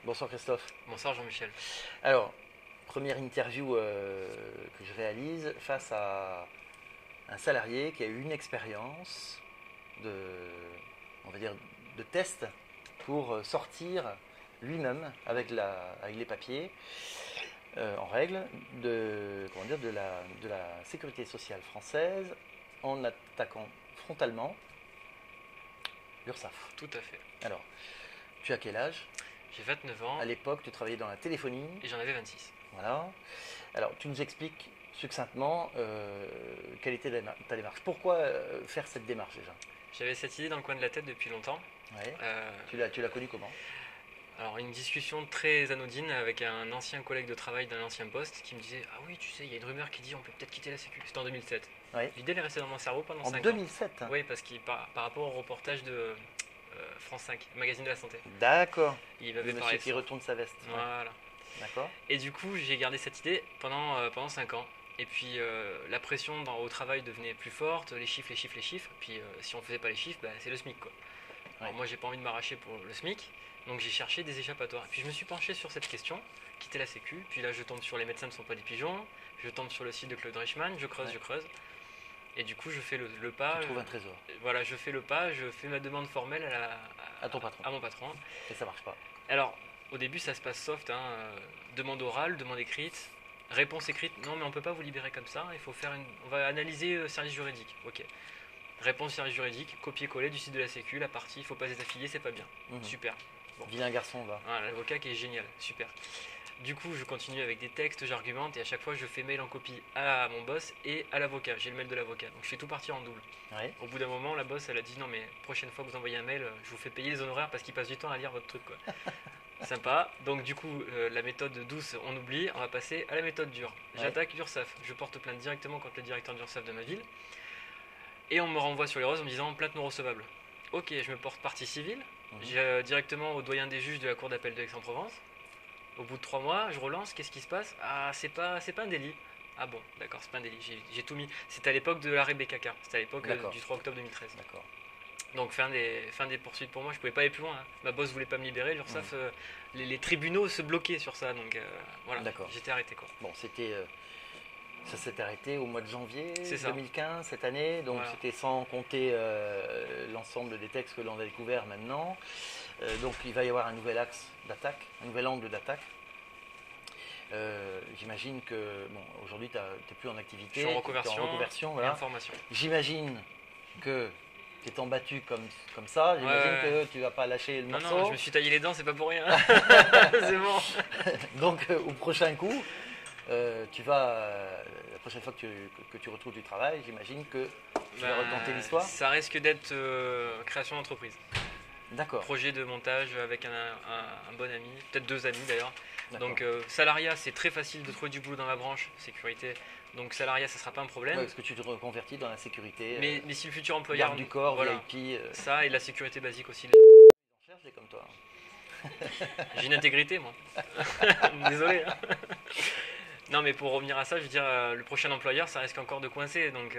Bonsoir Christophe. Bonsoir Jean-Michel. Alors, première interview que je réalise face à un salarié qui a eu une expérience de, on va dire, de test pour sortir lui-même avec les papiers en règle de la sécurité sociale française en attaquant frontalement l'URSSAF. Tout à fait. Alors, tu as quel âge? J'ai 29 ans À l'époque, tu travaillais dans la téléphonie. et j'en avais 26. Voilà. Alors, tu nous expliques succinctement quelle était ta démarche. Pourquoi faire cette démarche déjà? J'avais cette idée dans le coin de la tête depuis longtemps. Ouais. Euh, Tu l'as connu comment? alors une discussion très anodine avec un ancien collègue de travail d'un ancien poste qui me disait « Ah oui, tu sais, il y a une rumeur qui dit on peut peut-être quitter la Sécu ». C'était en 2007. Ouais. L'idée elle est restée dans mon cerveau pendant En 5 ans. 2007. Oui, parce qu'il par rapport au reportage de France 5, le magazine de la santé. D'accord. Il Le m'avait monsieur parlé de qui ça. retourne sa veste. Ouais. Voilà. D'accord. Et du coup, j'ai gardé cette idée pendant 5 ans. Et puis la pression au travail devenait plus forte, les chiffres, les chiffres, les chiffres. Puis si on faisait pas les chiffres, bah, c'est le SMIC quoi. Alors Ouais. moi j'ai pas envie de m'arracher pour le SMIC, donc j'ai cherché des échappatoires. Et puis je me suis penché sur cette question, quitter la Sécu. Puis là je tombe sur les médecins ne sont pas des pigeons, je tombe sur le site de Claude Reichmann, je creuse, Ouais. je creuse. Et du coup je fais le pas. Tu trouves un trésor Voilà, je fais le pas, je fais ma demande formelle à ton patron. à mon patron. Et ça marche pas. Alors au début ça se passe soft, hein, demande orale, demande écrite. Réponse écrite, non mais on peut pas vous libérer comme ça, il faut faire on va analyser service juridique. Ok. Réponse service juridique, copier-coller du site de la Sécu, la partie, il faut pas être affilié, c'est pas bien. Mhm. Super. Bon. Vilain garçon, va. Voilà, l'avocat qui est génial, super. Du coup, je continue avec des textes, j'argumente et à chaque fois, je fais mail en copie à mon boss et à l'avocat. J'ai le mail de l'avocat, donc je fais tout partir en double. Ouais. Au bout d'un moment, la boss, elle a dit non mais prochaine fois que vous envoyez un mail, je vous fais payer les honoraires parce qu'il passe du temps à lire votre truc quoi. Sympa. Donc du coup, la méthode douce, on oublie, on va passer à la méthode dure. Ouais. J'attaque l'URSSAF, je porte plainte directement contre le directeur de l'URSSAF de ma ville. Et on me renvoie sur les roses en me disant plainte non recevable. Ok, je me porte partie civile, j'ai directement au doyen des juges de la cour d'appel de Aix-en-Provence. Au bout de 3 mois, je relance, qu'est-ce qui se passe? Ah, c'est pas un délit. Ah bon, d'accord, c'est pas un délit, j'ai tout mis. C'était à l'époque de l'arrêt BKK, c'était à l'époque du 3 octobre 2013. D'accord. Donc fin des poursuites pour moi, je pouvais pas aller plus loin. Hein. Ma boss voulait pas me libérer, l'URSSAF, les tribunaux se bloquaient sur ça, donc voilà, D'accord. j'étais arrêté quoi. Bon, ça s'est arrêté au mois de janvier C'est ça. 2015, cette année. Donc Voilà. c'était sans compter l'ensemble des textes que l'on a découverts maintenant. Donc il va y avoir un nouvel axe d'attaque, un nouvel angle d'attaque. J'imagine que, bon, aujourd'hui tu n'es plus en activité, Je suis en tu es reconversion, en reconversion, et voilà. en formation. J'imagine que t'étant battu comme ça, j'imagine Ouais. que tu vas pas lâcher le Non, morceau. non, je me suis taillé les dents, c'est pas pour rien. C'est bon. Donc au prochain coup, la prochaine fois que tu retrouves du travail, j'imagine que tu vas retenter l'histoire. Ça risque d'être création d'entreprise. D'accord. Projet de montage avec un bon ami, peut-être 2 amis d'ailleurs. D'accord. Donc salariat, c'est très facile de trouver du boulot dans la branche sécurité. Donc salariat, ça sera pas un problème. Ouais, est-ce que tu te reconvertis dans la sécurité, Mais si le futur employeur, garde du corps, voilà, VIP, ça et la sécurité basique aussi. on cherche des comme toi. J'ai une intégrité moi. Désolé. Hein. Non mais pour revenir à ça, je veux dire, le prochain employeur, ça risque encore de coincer. Donc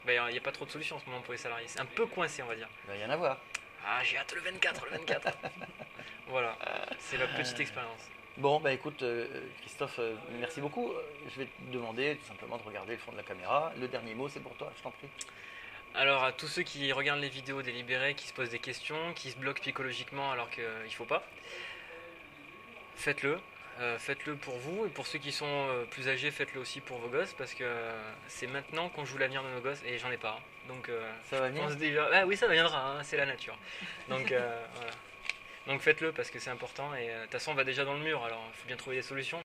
il n'y a pas trop de solutions en ce moment pour les salariés. C'est un peu coincé on va dire. Il va y en avoir. Ah j'ai hâte le 24. Voilà, c'est ma petite expérience. Bon, bah écoute, Christophe, merci beaucoup. Je vais te demander tout simplement de regarder le fond de la caméra. Le dernier mot, c'est pour toi, je t'en prie. Alors à tous ceux qui regardent les vidéos des libérés, qui se posent des questions, qui se bloquent psychologiquement alors qu'il ne faut pas, faites-le. Faites-le pour vous et pour ceux qui sont plus âgés, faites-le aussi pour vos gosses parce que c'est maintenant qu'on joue l'avenir de nos gosses et j'en ai pas. Donc Ça va je venir pense déjà, ah oui ça viendra, hein, c'est la nature. Donc voilà. Donc faites-le parce que c'est important et de toute façon on va déjà dans le mur alors il faut bien trouver des solutions.